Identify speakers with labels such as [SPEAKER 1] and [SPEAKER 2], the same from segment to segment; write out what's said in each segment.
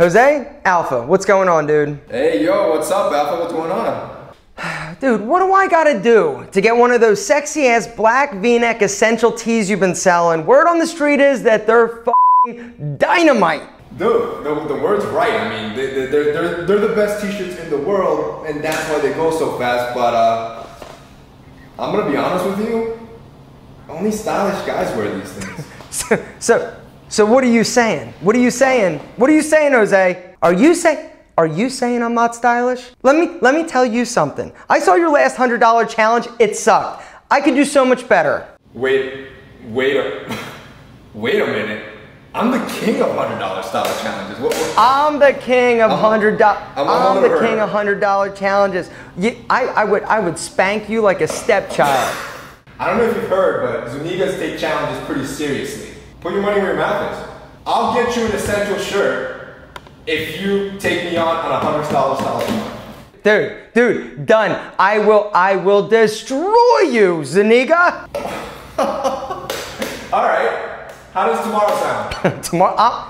[SPEAKER 1] Jose, Alpha, what's going on, dude?
[SPEAKER 2] Hey, yo, what's up, Alpha? What's going on?
[SPEAKER 1] Dude, what do I gotta do to get one of those sexy ass black V-neck essential tees you've been selling? Word on the street is that they're f***ing dynamite.
[SPEAKER 2] Dude, the word's right. I mean, they're the best t-shirts in the world, and that's why they go so fast. But I'm gonna be honest with you, only stylish guys wear these things.
[SPEAKER 1] So what are you saying? What are you saying? What are you saying, Jose? Are you saying I'm not stylish? Let me tell you something. I saw your last $100 challenge. It sucked. I could do so much better.
[SPEAKER 2] Wait a minute. I'm the king of $100 style challenges.
[SPEAKER 1] I'm the king of $100 challenges. I would spank you like a stepchild.
[SPEAKER 2] I don't know if you've heard, but Zunigas take challenges pretty seriously. Put your money where your mouth is. I'll get you an essential shirt if you take me on a $100 style challenge. Dude, done. I will destroy you, Zuniga. All right. How does tomorrow sound?
[SPEAKER 1] Tomorrow,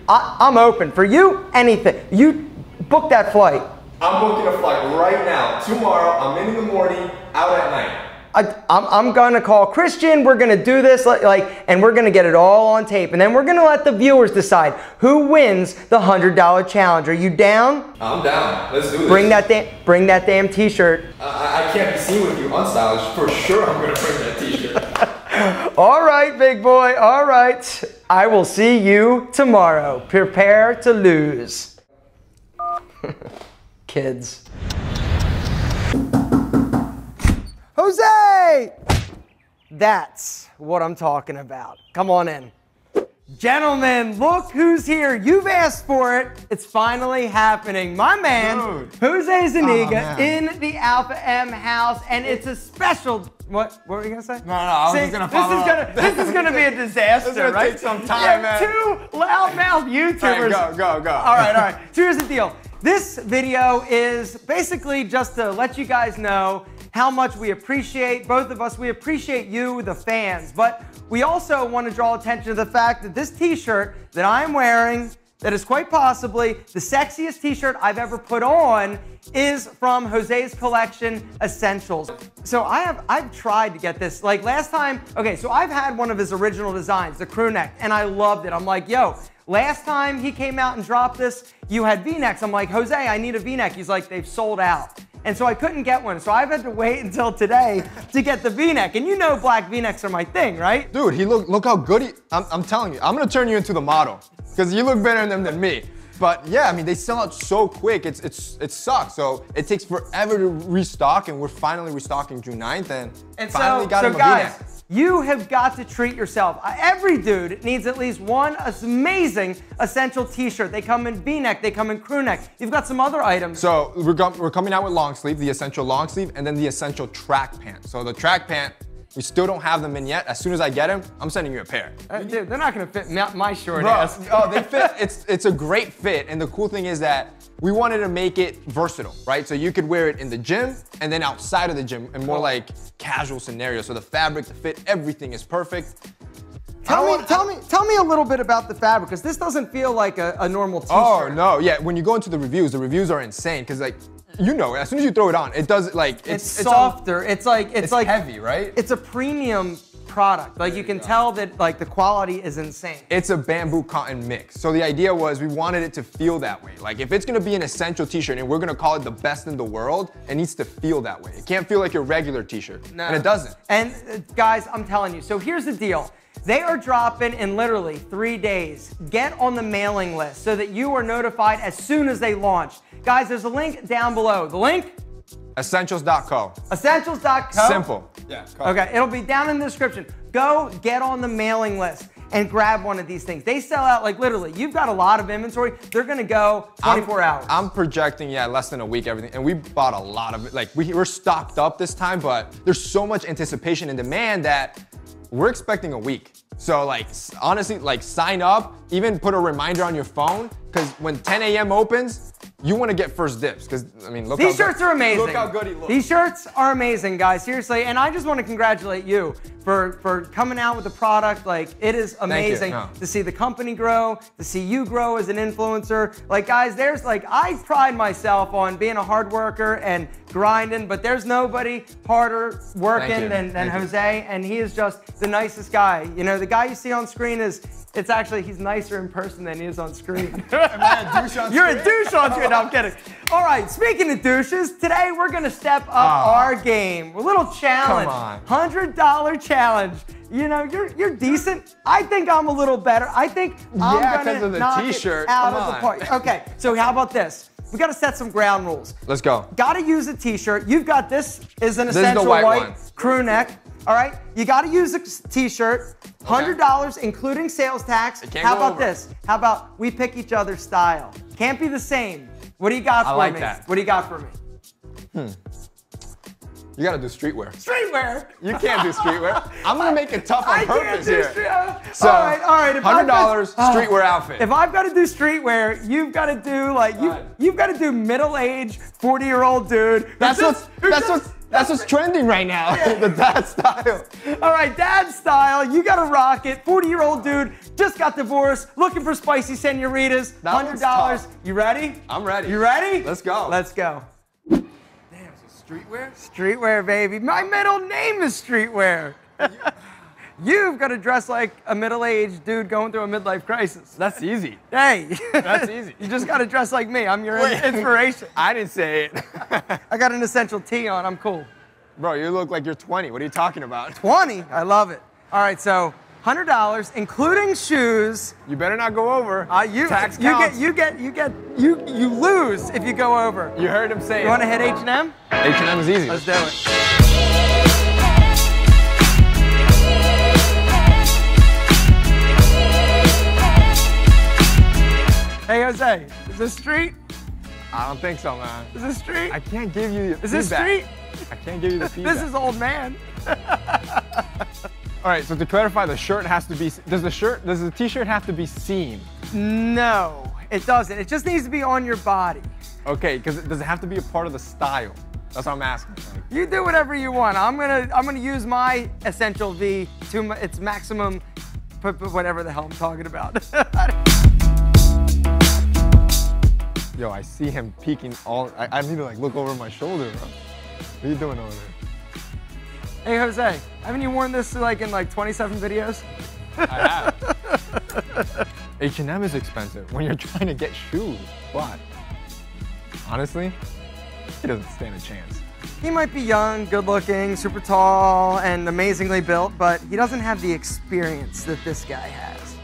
[SPEAKER 1] I'm open for you. Anything. You book that flight.
[SPEAKER 2] I'm booking a flight right now. Tomorrow, I'm in the morning, out at night.
[SPEAKER 1] I'm gonna call Christian. We're gonna do this and we're gonna get it all on tape, and then we're gonna let the viewers decide who wins the $100 challenge. Are you down?
[SPEAKER 2] I'm down. Let's do this.
[SPEAKER 1] Bring that damn T-shirt.
[SPEAKER 2] I can't be seen with you unstylish. For sure, I'm gonna bring that T-shirt.
[SPEAKER 1] All right, big boy. All right. I will see you tomorrow. Prepare to lose. Kids. Jose! That's what I'm talking about. Come on in. Gentlemen, look who's here. You've asked for it. It's finally happening. My man, dude. Jose Zuniga, in the Alpha M house, and it's a special... What were you gonna say?
[SPEAKER 3] No, I was just gonna follow up.
[SPEAKER 1] This is gonna be a disaster,
[SPEAKER 3] this is gonna
[SPEAKER 1] right?
[SPEAKER 3] take some time, man.
[SPEAKER 1] Two loudmouth YouTubers.
[SPEAKER 3] Right, go.
[SPEAKER 1] All right. So here's the deal. This video is basically just to let you guys know how much we appreciate, both of us, we appreciate you, the fans, but we also want to draw attention to the fact that this t-shirt that I'm wearing, that is quite possibly the sexiest t-shirt I've ever put on, is from Jose's collection, Essentials. So I've tried to get this, like last time, okay, so I've had one of his original designs, the crew neck, and I loved it. I'm like, yo, last time he came out and dropped this, you had V-necks. I'm like, Jose, I need a V-neck. He's like, they've sold out. And so I couldn't get one. So I've had to wait until today to get the V-neck. And you know black V-necks are my thing, right?
[SPEAKER 3] Dude, look how good I'm telling you, I'm gonna turn you into the model because you look better than me. But yeah, I mean, they sell out so quick. It sucks. So it takes forever to restock, and we're finally restocking June 9th, and finally got him a V-neck.
[SPEAKER 1] You have got to treat yourself. Every dude needs at least one amazing essential t-shirt. They come in V-neck, they come in crew neck. You've got some other items.
[SPEAKER 3] So we're coming out with long sleeve, the essential long sleeve, and then the essential track pant. So the track pant, we still don't have them in yet. As soon as I get them, I'm sending you a pair.
[SPEAKER 1] Dude, they're not gonna fit my short ass.
[SPEAKER 3] Oh, they fit. It's a great fit, and the cool thing is that we wanted to make it versatile, right? So you could wear it in the gym and then outside of the gym in more like casual scenarios. So the fabric, the fit, everything is perfect.
[SPEAKER 1] Tell me a little bit about the fabric, because this doesn't feel like a normal t-shirt.
[SPEAKER 3] Oh no, yeah. When you go into the reviews are insane, because like, you know, as soon as you throw it on, it does like
[SPEAKER 1] it's softer. It's like
[SPEAKER 3] heavy, right?
[SPEAKER 1] It's a premium product. Like you can tell that like the quality is insane.
[SPEAKER 3] It's a bamboo cotton mix. So the idea was we wanted it to feel that way. Like if it's gonna be an essential t-shirt and we're gonna call it the best in the world, it needs to feel that way. It can't feel like your regular t-shirt. No. And it doesn't.
[SPEAKER 1] And guys, I'm telling you, so here's the deal. They are dropping in literally 3 days. Get on the mailing list so that you are notified as soon as they launch. Guys, there's a link down below. The link?
[SPEAKER 3] Essentials.co.
[SPEAKER 1] Essentials.co?
[SPEAKER 3] Simple.
[SPEAKER 2] Yeah.
[SPEAKER 1] Okay, it'll be down in the description. Go get on the mailing list and grab one of these things. They sell out like literally. You've got a lot of inventory. They're gonna go 24 hours.
[SPEAKER 3] I'm projecting, yeah, less than a week, everything. And we bought a lot of it. Like we're stocked up this time, but there's so much anticipation and demand that we're expecting a week. So like, honestly, like sign up, even put a reminder on your phone, because when 10 a.m. opens, you want to get first dibs, because I mean, look.
[SPEAKER 1] These shirts are amazing.
[SPEAKER 3] Look how good he looks.
[SPEAKER 1] These shirts are amazing, guys. Seriously, and I just want to congratulate you for coming out with the product. Like, it is amazing
[SPEAKER 3] No.
[SPEAKER 1] to see the company grow, to see you grow as an influencer. Like, guys, there's like, I pride myself on being a hard worker and grinding, but there's nobody harder working than Jose, and he is just the nicest guy. You know, the guy you see on screen it's actually, he's nicer in person than he is on screen.
[SPEAKER 3] Am I a douche on
[SPEAKER 1] You're
[SPEAKER 3] screen?
[SPEAKER 1] a douche on screen. No, I'm kidding. All right, speaking of douches, today we're going to step up our game. A little challenge.
[SPEAKER 3] Come on.
[SPEAKER 1] $100 challenge. You know, you're decent. I think I'm a little better. I think I'm going to knock it out of the park. Okay, so how about this? We got to set some ground rules.
[SPEAKER 3] Let's go.
[SPEAKER 1] Got to use a t-shirt. You've got this is an essential white crew neck. All right, you got to use a t-shirt. $100, including sales tax. How about this? How about we pick each other's style? Can't be the same. What do you got for me?
[SPEAKER 3] I like that.
[SPEAKER 1] What do you got for me?
[SPEAKER 3] You gotta do streetwear.
[SPEAKER 1] Streetwear.
[SPEAKER 3] You can't do streetwear. I'm gonna make it tough on purpose here.
[SPEAKER 1] So, all right.
[SPEAKER 3] $100 streetwear outfit.
[SPEAKER 1] If I've got to do streetwear, you've got to do like you've got to do middle-aged 40-year-old dude.
[SPEAKER 3] That's what's trending right now. The dad style.
[SPEAKER 1] All right, dad style. You got to rock it. 40-year-old dude just got divorced, looking for spicy senoritas. $100. You ready?
[SPEAKER 3] I'm ready.
[SPEAKER 1] You ready?
[SPEAKER 3] Let's go.
[SPEAKER 1] Let's go.
[SPEAKER 3] Streetwear?
[SPEAKER 1] Streetwear, baby. My middle name is Streetwear. You've got to dress like a middle-aged dude going through a midlife crisis.
[SPEAKER 3] That's easy.
[SPEAKER 1] Hey.
[SPEAKER 3] That's easy.
[SPEAKER 1] You just got to dress like me. I'm your inspiration.
[SPEAKER 3] I didn't say it.
[SPEAKER 1] I got an essential tee on. I'm cool.
[SPEAKER 3] Bro, you look like you're 20. What are you talking about?
[SPEAKER 1] 20? I love it. All right, so $100, including shoes.
[SPEAKER 3] You better not go over. Tax counts.
[SPEAKER 1] You lose if you go over.
[SPEAKER 3] You heard him say it.
[SPEAKER 1] You want to hit H&M?
[SPEAKER 3] H&M is easy.
[SPEAKER 1] Let's do it. Hey, Jose, is this street?
[SPEAKER 3] I don't think so, man.
[SPEAKER 1] Is this street?
[SPEAKER 3] I can't give you the
[SPEAKER 1] Is this street?
[SPEAKER 3] I can't give you the feedback.
[SPEAKER 1] This is old man.
[SPEAKER 3] All right, so to clarify, the shirt has to be, does the t-shirt have to be seen?
[SPEAKER 1] No, it doesn't. It just needs to be on your body.
[SPEAKER 3] Okay, because does it have to be a part of the style? That's what I'm asking.
[SPEAKER 1] You do whatever you want. I'm gonna use my essential V to its maximum, whatever the hell I'm talking about.
[SPEAKER 3] Yo, I see him peeking all. I need to like look over my shoulder, bro. What are you doing over there?
[SPEAKER 1] Hey, Jose, haven't you worn this like in like 27 videos?
[SPEAKER 3] I have. H&M is expensive when you're trying to get shoes. But honestly, he doesn't stand a chance.
[SPEAKER 1] He might be young, good looking, super tall, and amazingly built, but he doesn't have the experience that this guy has.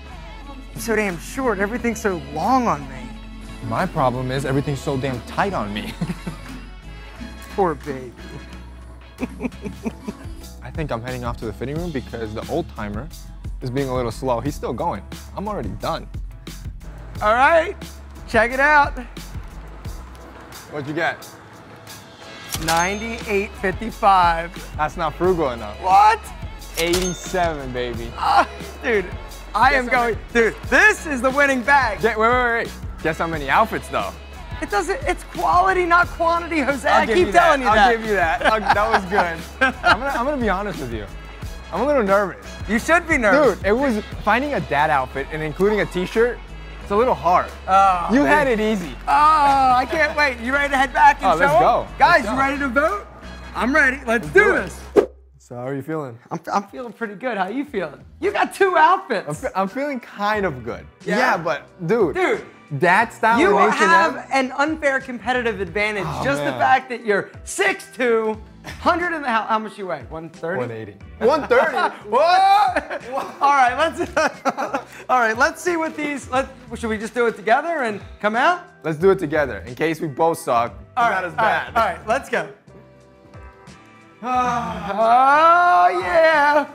[SPEAKER 1] He's so damn short, everything's so long on me.
[SPEAKER 3] My problem is everything's so damn tight on me.
[SPEAKER 1] Poor baby.
[SPEAKER 3] I think I'm heading off to the fitting room because the old timer is being a little slow. He's still going. I'm already done.
[SPEAKER 1] All right, check it out.
[SPEAKER 3] What'd you get?
[SPEAKER 1] $98.55.
[SPEAKER 3] That's not frugal enough.
[SPEAKER 1] What?
[SPEAKER 3] 87, baby.
[SPEAKER 1] Dude, I am going. Dude, this is the winning bag.
[SPEAKER 3] Wait. Guess how many outfits though?
[SPEAKER 1] It doesn't. It's quality, not quantity, Jose.
[SPEAKER 3] I
[SPEAKER 1] keep telling you that.
[SPEAKER 3] I'll give you that. That was good. I'm gonna be honest with you. I'm a little nervous.
[SPEAKER 1] You should be nervous.
[SPEAKER 3] Dude, it was finding a dad outfit and including a t-shirt. It's a little hard.
[SPEAKER 1] Oh,
[SPEAKER 3] you had it easy.
[SPEAKER 1] Oh, I can't wait. You ready to head back and show
[SPEAKER 3] let's go.
[SPEAKER 1] Guys,
[SPEAKER 3] Let's go.
[SPEAKER 1] You ready to vote? I'm ready. Let's do this.
[SPEAKER 3] So how are you feeling?
[SPEAKER 1] I'm feeling pretty good. How you feeling? You got 2 outfits.
[SPEAKER 3] I'm feeling kind of good. Yeah, but dude. Dad style
[SPEAKER 1] you
[SPEAKER 3] in H&M?
[SPEAKER 1] have an unfair competitive advantage. Just the fact that you're 6'2", 100 and how much you weigh? 130?
[SPEAKER 3] 180. 130? What?
[SPEAKER 1] All right, let's see what these, should we just do it together and come out?
[SPEAKER 3] Let's do it together in case we both suck. It's not as bad.
[SPEAKER 1] All right, let's go. Oh yeah.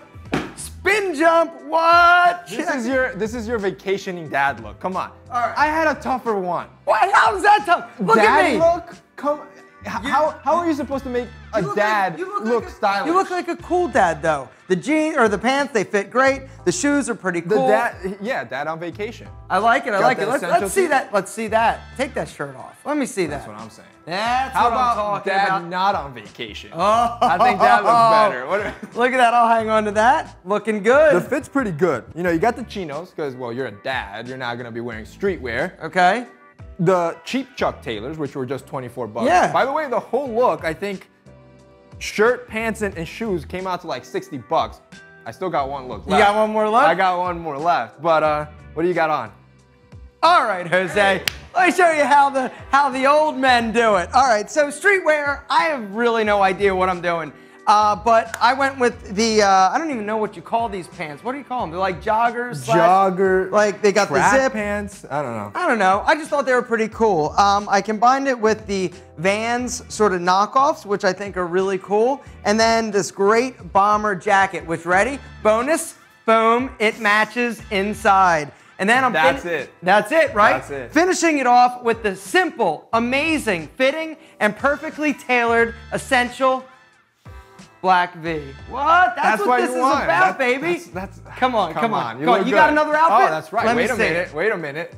[SPEAKER 1] Spin jump, what?
[SPEAKER 3] This is your vacationing dad look. Come on.
[SPEAKER 1] All right.
[SPEAKER 3] I had a tougher one.
[SPEAKER 1] What? How's that tough? Look at me.
[SPEAKER 3] Look, come. how are you supposed to make a dad look stylish?
[SPEAKER 1] You look like a cool dad, though. The jeans or the pants, they fit great. The shoes are pretty cool.
[SPEAKER 3] Dad on vacation.
[SPEAKER 1] I like it. I like it. Let's see that. Let's see that. Take that shirt off. Let me see that.
[SPEAKER 3] That's what I'm saying.
[SPEAKER 1] That's
[SPEAKER 3] how
[SPEAKER 1] what
[SPEAKER 3] about
[SPEAKER 1] I'm talking
[SPEAKER 3] dad
[SPEAKER 1] about.
[SPEAKER 3] not on vacation?
[SPEAKER 1] Oh,
[SPEAKER 3] I think that looks better.
[SPEAKER 1] Look at that. I'll hang on to that. Looking good.
[SPEAKER 3] The fit's pretty good. You know, you got the chinos because, well, you're a dad. You're not gonna be wearing streetwear.
[SPEAKER 1] Okay.
[SPEAKER 3] The cheap Chuck Taylors, which were just 24 bucks.
[SPEAKER 1] Yeah.
[SPEAKER 3] By the way, the whole look, I think, shirt, pants, and shoes came out to like 60 bucks. I still got one look left.
[SPEAKER 1] You got one more left?
[SPEAKER 3] I got one more left. But what do you got on?
[SPEAKER 1] All right, Jose. Let me show you how the old men do it. All right, so streetwear, I have really no idea what I'm doing. But I went with the, I don't even know what you call these pants. What do you call them? They're like joggers.
[SPEAKER 3] Jogger.
[SPEAKER 1] Like they got the zip.
[SPEAKER 3] Pants. I don't know.
[SPEAKER 1] I don't know. I just thought they were pretty cool. I combined it with the Vans sort of knockoffs, which I think are really cool. And then this great bomber jacket, which ready? Bonus, boom, it matches inside. And then
[SPEAKER 3] That's it,
[SPEAKER 1] right?
[SPEAKER 3] That's it.
[SPEAKER 1] Finishing it off with the simple, amazing, fitting, and perfectly tailored essential black V. What? That's what this is about, baby. Come on. You got another outfit?
[SPEAKER 3] Oh, that's right. Wait a minute.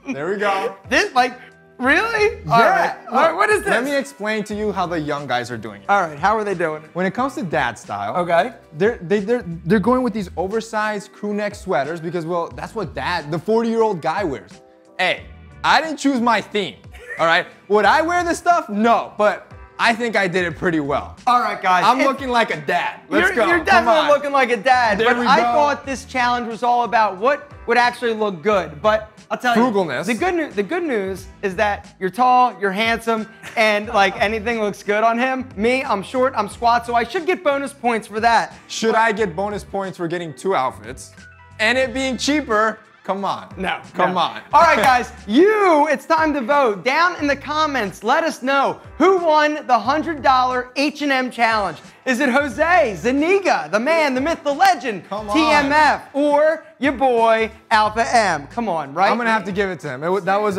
[SPEAKER 3] There we go.
[SPEAKER 1] This, like, really?
[SPEAKER 3] Yeah.
[SPEAKER 1] All right, what is this?
[SPEAKER 3] Let me explain to you how the young guys are doing it.
[SPEAKER 1] All right, how are they doing it?
[SPEAKER 3] When it comes to dad style,
[SPEAKER 1] okay,
[SPEAKER 3] they're going with these oversized crew neck sweaters because, well, that's what the 40-year-old guy wears. Hey, I didn't choose my theme, all right? Would I wear this stuff? No, but I think I did it pretty well.
[SPEAKER 1] All right, guys.
[SPEAKER 3] I'm looking like a dad. Let's go.
[SPEAKER 1] You're definitely looking like a dad.
[SPEAKER 3] There
[SPEAKER 1] but
[SPEAKER 3] we
[SPEAKER 1] I
[SPEAKER 3] go.
[SPEAKER 1] thought this challenge was all about what would actually look good. But I'll tell
[SPEAKER 3] Frugalness.
[SPEAKER 1] you, the good news is that you're tall, you're handsome, and like anything looks good on him. Me, I'm short, I'm squat, so I should get bonus points for that.
[SPEAKER 3] Should I get bonus points for getting 2 outfits and it being cheaper? Come on.
[SPEAKER 1] No.
[SPEAKER 3] Come on.
[SPEAKER 1] All right, guys, it's time to vote. Down in the comments, let us know who won the $100 H&M challenge. Is it Jose, Zuniga, the man, the myth, the legend, TMF, or your boy, AlphaM? Come on, right?
[SPEAKER 3] I'm gonna have to give it to him. That was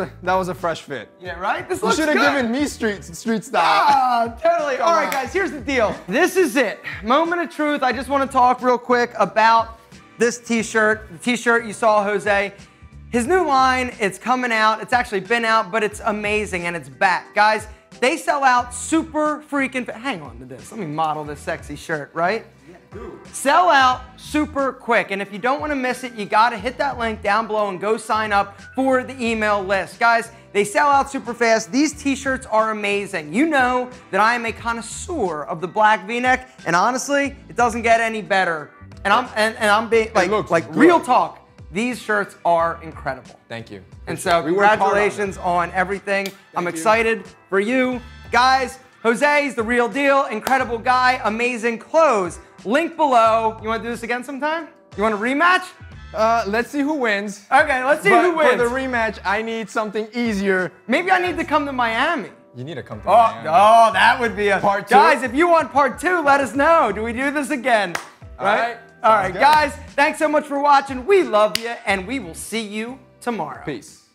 [SPEAKER 3] a fresh fit.
[SPEAKER 1] Yeah, right? This
[SPEAKER 3] You
[SPEAKER 1] looks
[SPEAKER 3] should have
[SPEAKER 1] good.
[SPEAKER 3] given me street style.
[SPEAKER 1] Ah, totally. All right, guys, here's the deal. This is it. Moment of truth. I just want to talk real quick about this t-shirt, the t-shirt you saw Jose. His new line, it's coming out. It's actually been out, but it's amazing and it's back. Guys, they sell out super freaking, hang on to this. Let me model this sexy shirt, right? Yeah, dude. Sell out super quick. And if you don't want to miss it, you got to hit that link down below and go sign up for the email list. Guys, they sell out super fast. These t-shirts are amazing. You know that I am a connoisseur of the black V-neck, and honestly, it doesn't get any better. And I'm being like real talk. These shirts are incredible.
[SPEAKER 3] Thank you.
[SPEAKER 1] And so congratulations on everything. I'm excited for you. Guys, Jose's the real deal. Incredible guy. Amazing clothes. Link below. You want to do this again sometime? You want a rematch?
[SPEAKER 3] Let's see who wins.
[SPEAKER 1] Okay, let's see who wins.
[SPEAKER 3] For the rematch, I need something easier.
[SPEAKER 1] Maybe I need to come to Miami.
[SPEAKER 3] You need to come to Miami.
[SPEAKER 1] Oh, that would be a
[SPEAKER 3] part 2.
[SPEAKER 1] Guys, if you want part 2, let us know. Do we do this again? Right? All right, guys, thanks so much for watching. We love you, and we will see you tomorrow.
[SPEAKER 3] Peace.